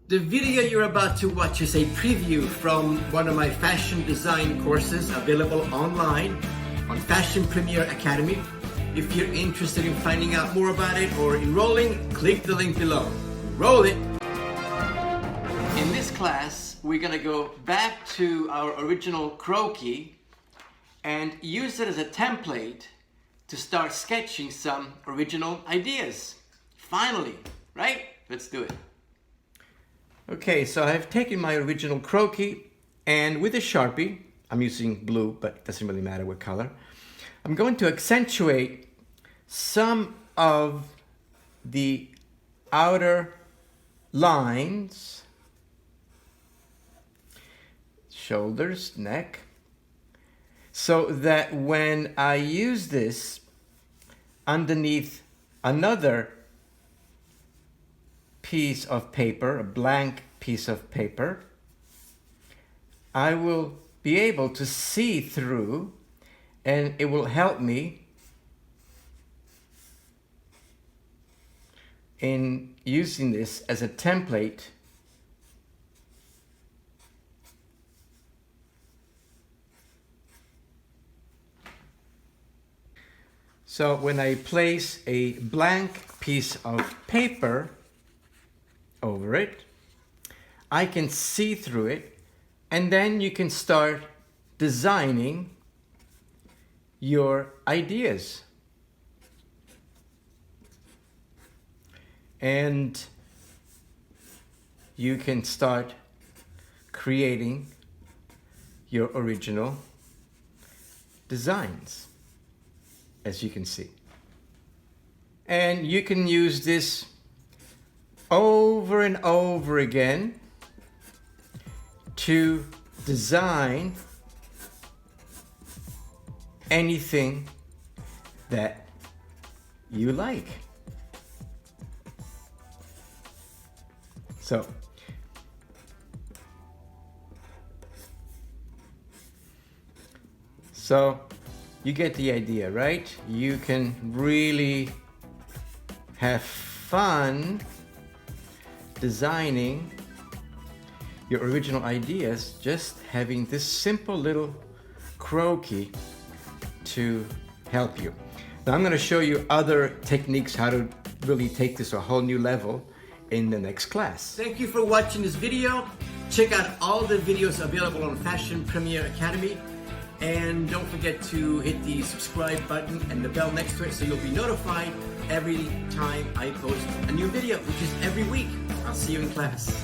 The video you're about to watch is a preview from one of my fashion design courses available online on Fashion Premier Academy. If you're interested in finding out more about it or enrolling, click the link below. Roll it! In this class, we're gonna go back to our original croquis and use it as a template to start sketching some original ideas. Finally, right? Let's do it. Okay, so I've taken my original croquis and with a Sharpie, I'm using blue, but it doesn't really matter what color, I'm going to accentuate some of the outer lines, shoulders, neck, so that when I use this underneath another piece of paper, a blank piece of paper, I will be able to see through, and it will help me in using this as a template so when I place a blank piece of paper over it, I can see through it, and then you can start designing your ideas. And you can start creating your original designs, as you can see. And you can use this over and over again to design anything that you like. So you get the idea, right? You can really have fun designing your original ideas, just having this simple little croquis to help you. Now I'm going to show you other techniques how to really take this to a whole new level in the next class. Thank you for watching this video. Check out all the videos available on Fashion Premier Academy, and don't forget to hit the subscribe button and the bell next to it so you'll be notified every time I post a new video, which is every week. I'll see you in class.